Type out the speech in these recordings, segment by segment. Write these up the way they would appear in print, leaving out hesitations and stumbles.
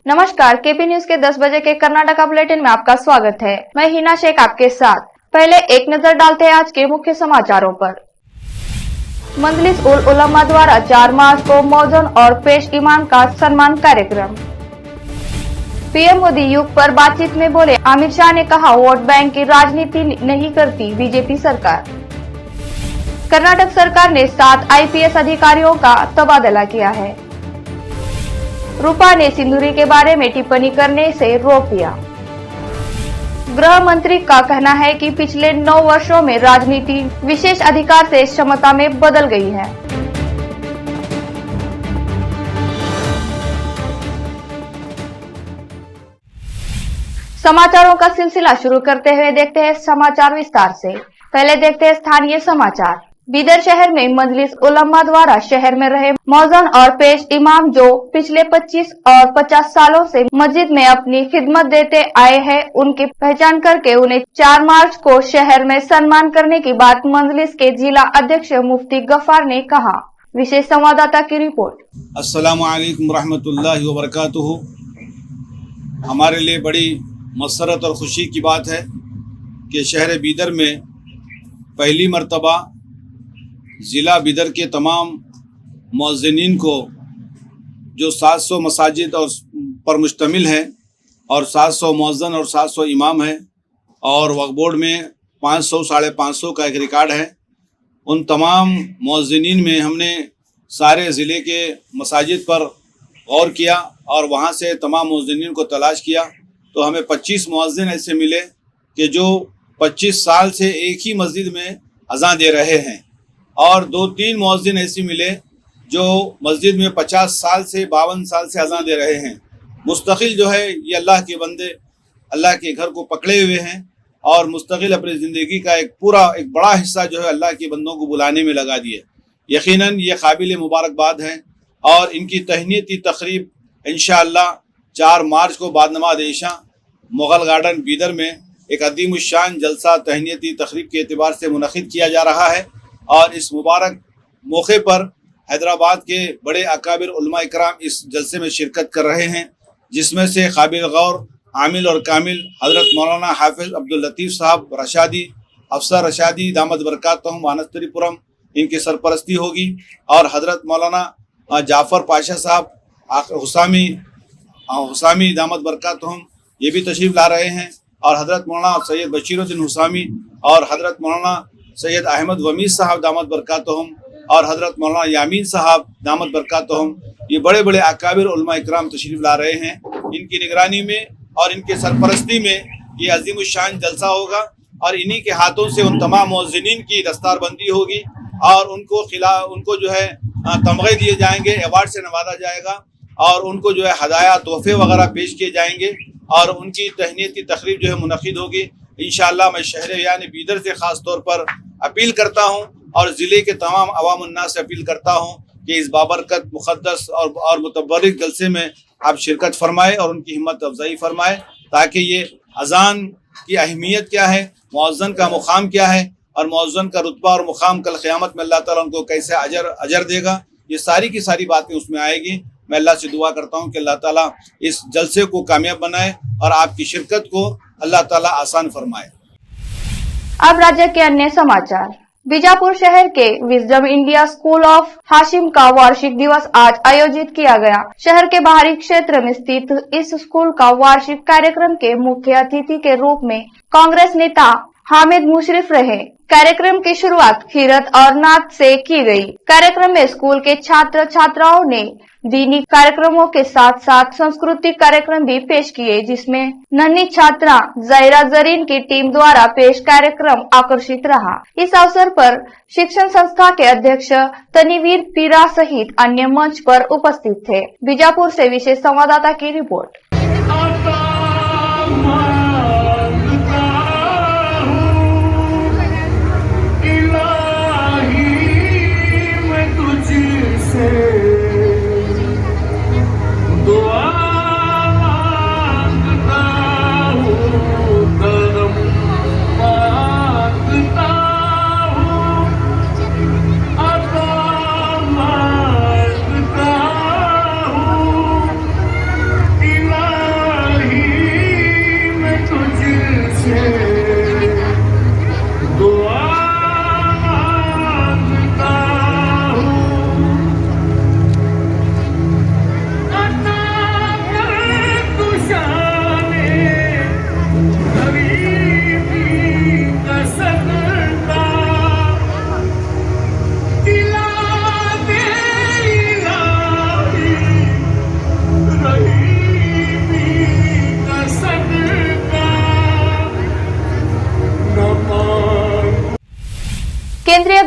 नमस्कार, KP news के 10 बजे के कर्नाटका बुलेटिन में आपका स्वागत है। मैं हिना शेख आपके साथ। पहले एक नजर डालते हैं आज के मुख्य समाचारों पर। मजलिस उल उलमा द्वारा 4 मार्च को मौजून और पेश इमाम का सम्मान कार्यक्रम। पीएम मोदी युग पर बातचीत में बोले अमित शाह ने कहा, वोट बैंक की राजनीति नहीं करती बीजेपी सरकार। कर्नाटक सरकार ने 7 आईपीएस अधिकारियों का तबादला किया है। रूपा ने सिंदूरी के बारे में टिप्पणी करने से रोक दिया। गृह मंत्री का कहना है कि पिछले 9 वर्षों में राजनीति विशेष अधिकार से क्षमता में बदल गई है। समाचारों का सिलसिला शुरू करते हुए देखते हैं समाचार विस्तार से। पहले देखते हैं स्थानीय समाचार। बीदर शहर में मजलिस उलमा द्वारा शहर में रहे मौजून और पेश इमाम जो पिछले 25 और 50 सालों से मस्जिद में अपनी खिदमत देते आए हैं, उनकी पहचान करके उन्हें 4 मार्च को शहर में सम्मान करने की बात मजलिस के जिला अध्यक्ष मुफ्ती गफ्फार ने कहा। विशेष संवाददाता की रिपोर्ट। अस्सलामु अलैकुम रहमतुल्लाहि व बरकातुहू। हमारे लिए बड़ी मसरत और खुशी की बात है कि शहर बीदर में पहली मर्तबा ज़िला बीदर के तमाम मुअज़्ज़िनीन को जो 700 मसाजिद और पर मुश्तमिल है और 700 मुअज़्ज़िन और 700 इमाम है और वक्फ बोर्ड में 500 साढ़े 500 का एक रिकॉर्ड है। उन तमाम मुअज़्ज़िनीन में हमने सारे ज़िले के मसाजिद पर गौर किया और वहाँ से तमाम मुअज़्ज़िनीन को तलाश किया तो हमें 25 मुअज़्ज़िन ऐसे मिले कि जो 25 साल से एक ही मस्जिद में अज़ान दे रहे हैं और 2-3 मुअज़्ज़िन ऐसे मिले जो मस्जिद में 50 साल से 52 साल से अज़ान दे रहे हैं। मुस्तकिल जो है ये अल्लाह के बंदे अल्लाह के घर को पकड़े हुए हैं और मुस्तकिल अपनी ज़िंदगी का एक बड़ा हिस्सा जो है अल्लाह के बंदों को बुलाने में लगा दिए। यकीनन ये काबिल मुबारकबाद है और इनकी तहनीती तकरीब इंशाअल्लाह 4 मार्च को बाद नमाज इशा मुग़ल गार्डन बीदर में एक अदीमुश्शान जलसा तहनीती तकरीब के एतबार से मुनक़िद किया जा रहा है और इस मुबारक मौके पर हैदराबाद के बड़े अकाबिर उलमा इकराम इस जलसे में शिरकत कर रहे हैं, जिसमें से काबिल गौर आमिल और कामिल हज़रत मौलाना हाफिज़ अब्दुल लतीफ़ साहब रशादी अफसर रशादी दामद बरकातहुम वानस्तरीपुरम इनकी सरपरस्ती होगी और हज़रत मौलाना जाफ़र पाशा साहब हुसामी दामद बरकातहुम ये भी तशरीफ़ ला रहे हैं और हज़रत मौलाना सैयद बशीरुद्दीन हुसामी और हज़रत मौलाना सैयद अहमद वमीस साहब दामद बरकातहुम और हज़रत मौलाना यामीन साहब दामद बरकातहुम ये बड़े बड़े अकाबिर उलमा इकराम तशरीफ़ ला रहे हैं। इनकी निगरानी में और इनके सरपरस्ती में ये अज़ीमुश्शान जलसा होगा और इन्हीं के हाथों से उन तमाम मुअज़्ज़िनीन की दस्तारबंदी होगी और उनको जो है तमग़े दिए जाएंगे, अवार्ड से नवाजा जाएगा और उनको जो है हदाया तोहफ़े वगैरह पेश किए जाएंगे और उनकी तहनीती तकरीब जो है मुनक़िद होगी। इंशाअल्लाह मैं शहर यानी बीदर से ख़ास तौर पर अपील करता हूँ और ज़िले के तमाम अवाम उन्नास से अपील करता हूँ कि इस बाबरकत मुक़द्दस और मुतबर्रिक जलसे में आप शिरकत फरमाएँ और उनकी हिम्मत अफजाई फरमाएँ ताकि ये अज़ान की अहमियत क्या है, मुअज़्ज़िन का मुक़ाम क्या है और मुअज़्ज़िन का रुतबा और मुक़ाम कल क़यामत में अल्लाह ताला उनको कैसे अजर देगा, ये सारी की सारी बातें उसमें आएगी। मैं अल्लाह से दुआ करता हूँ कि अल्लाह ताला इस जलसे को कामयाब बनाए और आपकी शिरकत को अल्लाह ताला आसान फरमाए। अब राज्य के अन्य समाचार। बीजापुर शहर के wisdom India school of Hashim का वार्षिक दिवस आज आयोजित किया गया। शहर के बाहरी क्षेत्र में स्थित इस स्कूल का वार्षिक कार्यक्रम के मुख्य अतिथि के रूप में कांग्रेस नेता हामिद मुशर्रफ रहे। कार्यक्रम की शुरुआत खीरत और नात से की गई। कार्यक्रम में स्कूल के छात्र छात्राओं ने दीनी कार्यक्रमों के साथ साथ सांस्कृतिक कार्यक्रम भी पेश किए, जिसमें नन्ही छात्रा जायरा जरीन की टीम द्वारा पेश कार्यक्रम आकर्षित रहा। इस अवसर पर शिक्षण संस्था के अध्यक्ष तनीवीर पीरा सहित अन्य मंच पर उपस्थित थे। बीजापुर से विशेष संवाददाता की रिपोर्ट।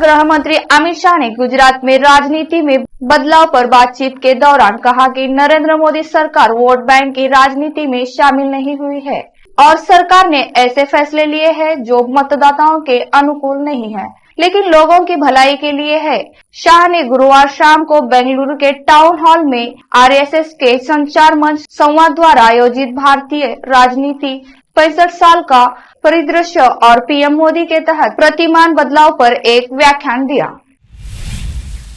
गृह मंत्री अमित शाह ने गुजरात में राजनीति में बदलाव पर बातचीत के दौरान कहा कि नरेंद्र मोदी सरकार वोट बैंक की राजनीति में शामिल नहीं हुई है और सरकार ने ऐसे फैसले लिए हैं जो मतदाताओं के अनुकूल नहीं है, लेकिन लोगों की भलाई के लिए है। शाह ने गुरुवार शाम को बेंगलुरु के टाउन हॉल में आरएसएस के संचार मंच संवाद द्वारा आयोजित भारतीय राजनीति 65 साल का परिदृश्य और पीएम मोदी के तहत प्रतिमान बदलाव पर एक व्याख्यान दिया।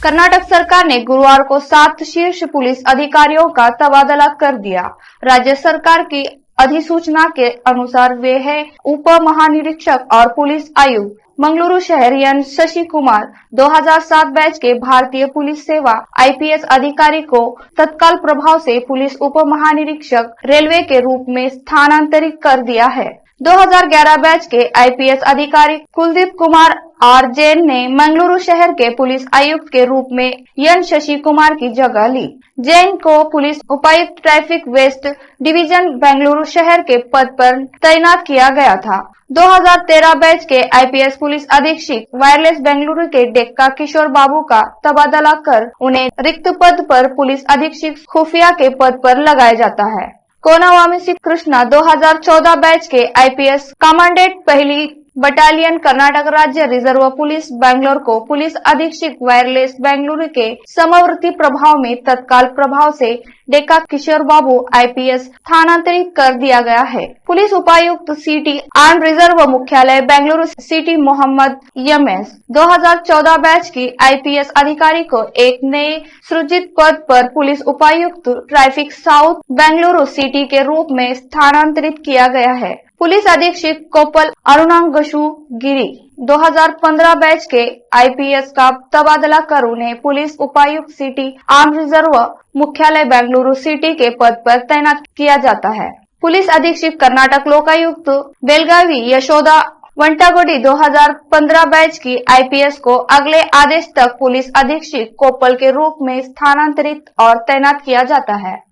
कर्नाटक सरकार ने गुरुवार को 7 शीर्ष पुलिस अधिकारियों का तबादला कर दिया। राज्य सरकार की अधिसूचना के अनुसार वे हैं उप महानिरीक्षक और पुलिस आयुक्त मंगलुरु शहर एन शशि कुमार 2007 बैच के भारतीय पुलिस सेवा आईपीएस अधिकारी को तत्काल प्रभाव से पुलिस उप महानिरीक्षक रेलवे के रूप में स्थानांतरित कर दिया है। 2011 बैच के आईपीएस अधिकारी कुलदीप कुमार आर जैन ने मंगलुरु शहर के पुलिस आयुक्त के रूप में एन शशि कुमार की जगह ली। जैन को पुलिस उपायुक्त ट्रैफिक वेस्ट डिवीजन बेंगलुरु शहर के पद पर तैनात किया गया था। 2013 बैच के आईपीएस पुलिस अधीक्षक वायरलेस बेंगलुरु के डेक्का किशोर बाबू का तबादला कर उन्हें रिक्त पद पर पुलिस अधीक्षक खुफिया के पद पर लगाया जाता है। कोनावामी कृष्णा 2014 बैच के आईपीएस कमांडेंट पहली बटालियन कर्नाटक राज्य रिजर्व पुलिस बैंगलोर को पुलिस अधीक्षक वायरलेस बेंगलुरु के समवर्ती प्रभाव में तत्काल प्रभाव से डेक्का किशोर बाबू आईपीएस स्थानांतरित कर दिया गया है। पुलिस उपायुक्त सिटी आर्म रिजर्व मुख्यालय Bengaluru city Mohammad MS 2014 batch की आईपीएस अधिकारी को एक नए सृजित पद पर पुलिस उपायुक्त ट्रैफिक साउथ बेंगलुरु सिटी के रूप में स्थानांतरित किया गया है। पुलिस अधीक्षक कोपल अरुणांगशु गिरी 2015 बैच के आईपीएस का तबादला कर उन्हें पुलिस उपायुक्त सिटी आर्म रिजर्व मुख्यालय बेंगलुरु सिटी के पद पर तैनात किया जाता है। पुलिस अधीक्षक कर्नाटक लोकायुक्त बेलगावी यशोदा वंटागोडी 2015 बैच की आईपीएस को अगले आदेश तक पुलिस अधीक्षक कोपल के रूप में स्थानांतरित और तैनात किया जाता है।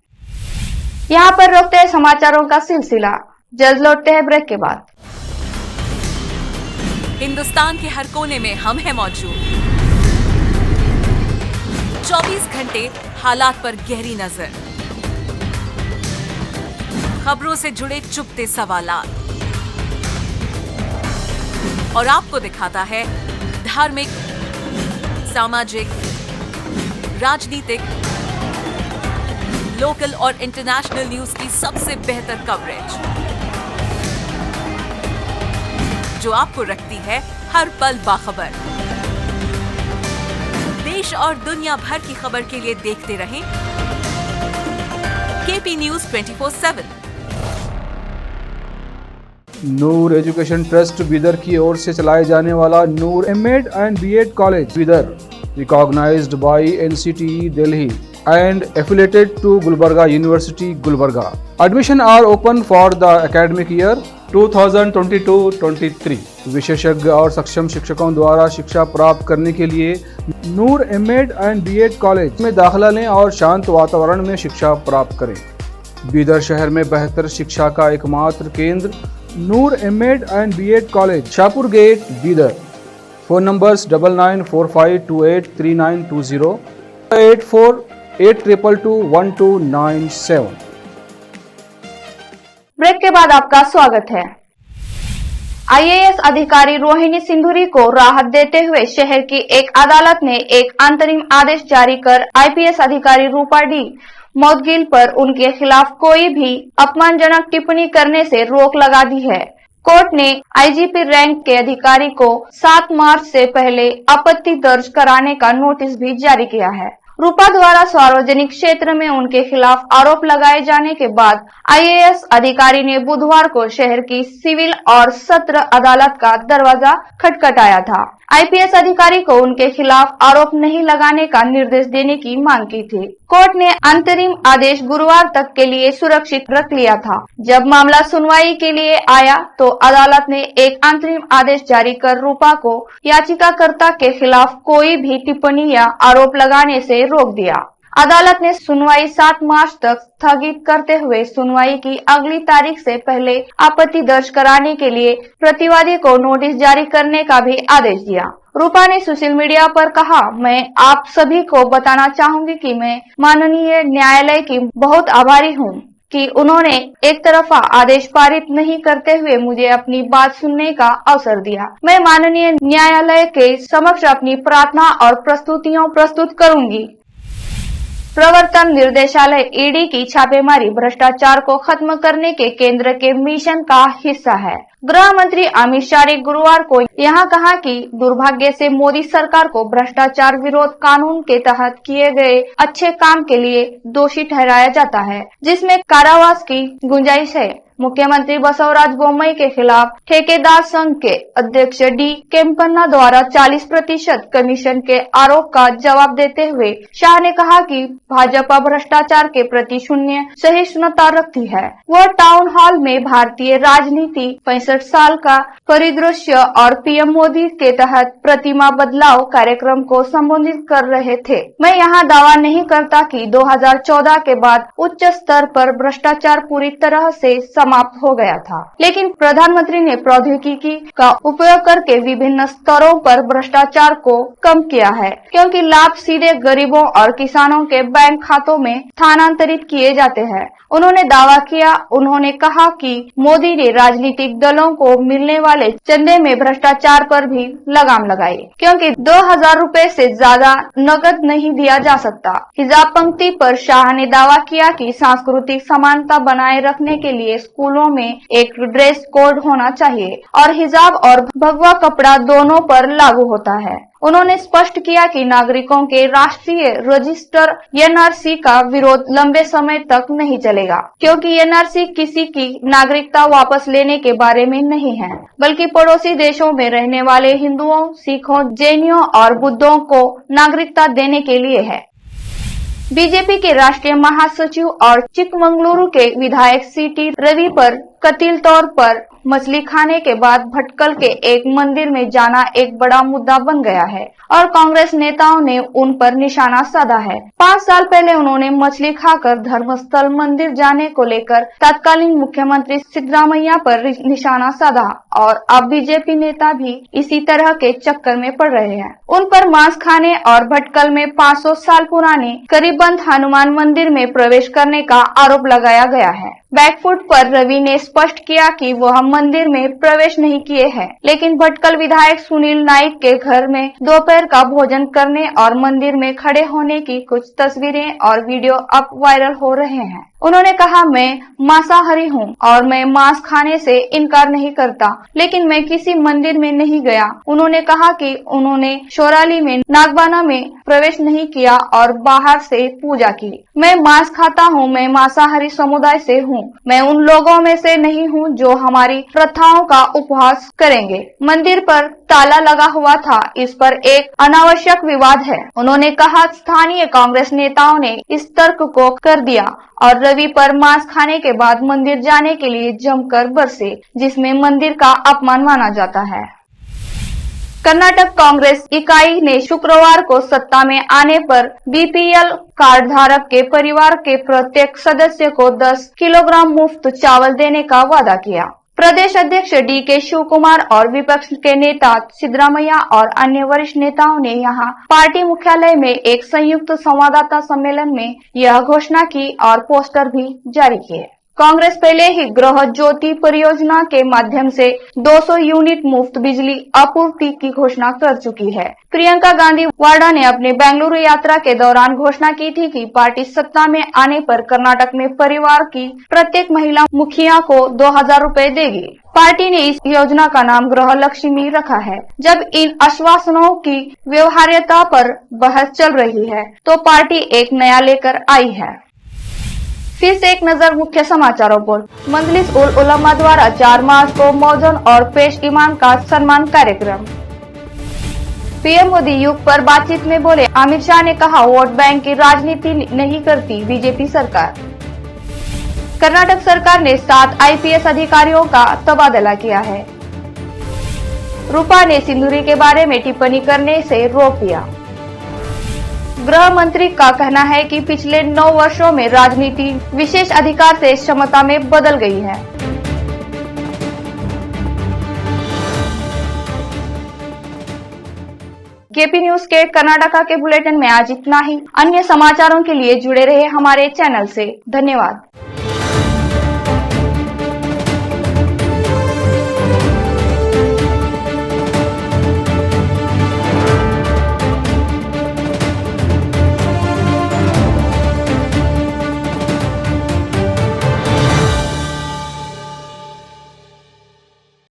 यहाँ पर रोकते हैं समाचारों का सिलसिला, जल्द लौटते हैं ब्रेक के बाद। हिंदुस्तान के हर कोने में हम हैं मौजूद। 24 घंटे हालात पर गहरी नजर, खबरों से जुड़े चुपते सवालात और आपको दिखाता है धार्मिक, सामाजिक, राजनीतिक, लोकल और इंटरनेशनल न्यूज की सबसे बेहतर कवरेज जो आपको रखती है हर पल बाखबर। देश और दुनिया भर की खबर के लिए देखते रहें KP news 24/7। Noor education trust Bidar की ओर से चलाए जाने वाला Noor MEd and BEd college Bidar, recognised by NCTE Delhi and affiliated to Gulbarga University, Gulbarga. Admission are open for the academic year 2022-23. विशेषज्ञ और सक्षम शिक्षकों द्वारा शिक्षा प्राप्त करने के लिए नूर एमएड एंड बीएड कॉलेज में दाखिला लें और शांत वातावरण में शिक्षा प्राप्त करें। बीदर शहर में बेहतर शिक्षा का एकमात्र केंद्र Noor MEd and BEd college, Shahpur gate, Bidar. Phone numbers 9945283920 8482221297। Break के बाद आपका स्वागत है। आईएएस अधिकारी रोहिणी सिंधूरी को राहत देते हुए शहर की एक अदालत ने एक अंतरिम आदेश जारी कर आईपीएस अधिकारी रूपा डी मौदगिल पर उनके खिलाफ कोई भी अपमानजनक टिप्पणी करने से रोक लगा दी है। कोर्ट ने आईजीपी रैंक के अधिकारी को 7 मार्च से पहले आपत्ति दर्ज कराने का नोटिस भी जारी किया है। रूपा द्वारा सार्वजनिक क्षेत्र में उनके खिलाफ आरोप लगाए जाने के बाद आईएएस अधिकारी ने बुधवार को शहर की सिविल और सत्र अदालत का दरवाजा खटखटाया था। आईपीएस अधिकारी को उनके खिलाफ आरोप नहीं लगाने का निर्देश देने की मांग की थी। कोर्ट ने अंतरिम आदेश गुरुवार तक के लिए सुरक्षित रख लिया था। जब मामला सुनवाई के लिए आया तो अदालत ने एक अंतरिम आदेश जारी कर रूपा को याचिकाकर्ता के खिलाफ कोई भी टिप्पणी या आरोप लगाने से रोक दिया। अदालत ने सुनवाई 7 मार्च तक स्थगित करते हुए सुनवाई की अगली तारीख से पहले आपत्ति दर्ज कराने के लिए प्रतिवादी को नोटिस जारी करने का भी आदेश दिया। रूपा ने सोशल मीडिया पर कहा, मैं आप सभी को बताना चाहूंगी कि मैं माननीय न्यायालय की बहुत आभारी हूँ कि उन्होंने एक तरफा आदेश पारित नहीं करते हुए मुझे अपनी बात सुनने का अवसर दिया। मैं माननीय न्यायालय के समक्ष अपनी प्रार्थना और प्रस्तुतियां प्रस्तुत करूंगी। प्रवर्तन निर्देशालय ईडी की छापेमारी भ्रष्टाचार को खत्म करने के केंद्र के मिशन का हिस्सा है। गृह मंत्री अमित शाह ने गुरुवार को यहां कहा कि दुर्भाग्य से मोदी सरकार को भ्रष्टाचार विरोध कानून के तहत किए गए अच्छे काम के लिए दोषी ठहराया जाता है, जिसमें कारावास की गुंजाइश है। मुख्यमंत्री बसवराज बोम्मई के खिलाफ ठेकेदार संघ के अध्यक्ष डी केम्पन्ना द्वारा 40% कमीशन के आरोप का जवाब देते हुए शाह ने कहा कि भाजपा भ्रष्टाचार के प्रति शून्य सहिष्णुता रखती है। वह टाउन हॉल में भारतीय राजनीति 65 साल का परिदृश्य और पीएम मोदी के तहत प्रतिमा बदलाव कार्यक्रम को संबोधित कर रहे थे। मैं यहाँ दावा नहीं करता कि 2014 के बाद उच्च स्तर पर भ्रष्टाचार पूरी तरह से समाप्त हो गया था, लेकिन प्रधानमंत्री ने प्रौद्योगिकी का उपयोग करके विभिन्न स्तरों पर भ्रष्टाचार को कम किया है, क्योंकि लाभ सीधे गरीबों और किसानों के बैंक खातों में स्थानांतरित किए जाते हैं। उन्होंने दावा किया। उन्होंने कहा कि मोदी ने राजनीतिक दलों को मिलने वाले चंदे में भ्रष्टाचार पर भी लगाम लगाई, क्योंकि 2000 रुपए से ज्यादा नकद नहीं दिया जा सकता। हिजाब पंक्ति पर शाह ने दावा किया कि सांस्कृतिक समानता बनाए रखने के लिए स्कूलों में एक ड्रेस कोड होना चाहिए और हिजाब और भगवा कपड़ा दोनों पर लागू होता है। उन्होंने स्पष्ट किया कि नागरिकों के राष्ट्रीय रजिस्टर एनआरसी का विरोध लंबे समय तक नहीं चलेगा, क्योंकि एनआरसी किसी की नागरिकता वापस लेने के बारे में नहीं है, बल्कि पड़ोसी देशों में रहने वाले हिंदुओं, सिखों, जैनियों और बुद्धों को नागरिकता देने के लिए है। बीजेपी के राष्ट्रीय महासचिव और चिकमंगलुरु के विधायक सीटी रवि पर कथित तौर पर मछली खाने के बाद भटकल के एक मंदिर में जाना एक बड़ा मुद्दा बन गया है और कांग्रेस नेताओं ने उन पर निशाना साधा है। 5 साल पहले उन्होंने मछली खाकर धर्मस्थल मंदिर जाने को लेकर तत्कालीन मुख्यमंत्री सिद्धरामैया पर निशाना साधा और अब बीजेपी नेता भी इसी तरह के चक्कर में पड़ रहे हैं। उन पर मांस खाने और भटकल में 500 साल पुराने करीबंद हनुमान मंदिर में प्रवेश करने का आरोप लगाया गया है। बैकफुट पर रवि ने स्पष्ट किया कि वह मंदिर में प्रवेश नहीं किए हैं, लेकिन भटकल विधायक सुनील नाइक के घर में दोपहर का भोजन करने और मंदिर में खड़े होने की कुछ तस्वीरें और वीडियो अब वायरल हो रहे हैं। उन्होंने कहा, मैं मांसाहारी हूं और मैं मांस खाने से इनकार नहीं करता, लेकिन मैं किसी मंदिर में नहीं गया। उन्होंने कहा कि उन्होंने शोराली में नागबाना में प्रवेश नहीं किया और बाहर से पूजा की। मैं मांस खाता हूं, मैं मांसाहारी समुदाय से हूं, मैं उन लोगों में से नहीं हूं जो हमारी प्रथाओं का उपहास करेंगे। मंदिर पर ताला लगा हुआ था, इस पर एक अनावश्यक विवाद है। उन्होंने कहा, स्थानीय कांग्रेस नेताओं ने इस तर्क को कर दिया और रवि पर मांस खाने के बाद मंदिर जाने के लिए जमकर बरसे, जिसमें मंदिर का अपमान माना जाता है। कर्नाटक कांग्रेस इकाई ने शुक्रवार को सत्ता में आने पर बीपीएल कार्ड धारक के परिवार के प्रत्येक सदस्य को 10 किलोग्राम मुफ्त चावल देने का वादा किया। प्रदेश अध्यक्ष डीके शिवकुमार और विपक्ष के नेता सिद्धरामैया और अन्य वरिष्ठ नेताओं ने यहां पार्टी मुख्यालय में एक संयुक्त संवाददाता सम्मेलन में यह घोषणा की और पोस्टर भी जारी किए। कांग्रेस पहले ही गृह ज्योति परियोजना के माध्यम से 200 यूनिट मुफ्त बिजली आपूर्ति की घोषणा कर चुकी है। प्रियंका गांधी वाड्रा ने अपने बेंगलुरु यात्रा के दौरान घोषणा की थी कि पार्टी सत्ता में आने पर कर्नाटक में परिवार की प्रत्येक महिला मुखिया को 2000 रुपए देगी। पार्टी ने इस योजना का नाम गृह लक्ष्मी रखा है। जब इन आश्वासनों की व्यवहार्यता पर बहस चल रही है, तो पार्टी एक नया लेकर आई है। फिर से एक नजर मुख्य समाचारों पर। मजलिस उल उलमा द्वारा 4 मार्च को मौजून और पेश इमाम का सम्मान कार्यक्रम। पीएम मोदी युग पर बातचीत में बोले अमित शाह ने कहा, वोट बैंक की राजनीति नहीं करती बीजेपी सरकार। कर्नाटक सरकार ने 7 आईपीएस अधिकारियों का तबादला किया है। रूपा ने सिंदूरी के बारे में टिप्पणी करने से रोक दिया। गृह मंत्री का कहना है कि पिछले 9 वर्षों में राजनीति विशेष अधिकार से क्षमता में बदल गई है। केपी न्यूज के कर्नाटका के बुलेटिन में आज इतना ही। अन्य समाचारों के लिए जुड़े रहे हमारे चैनल से। धन्यवाद।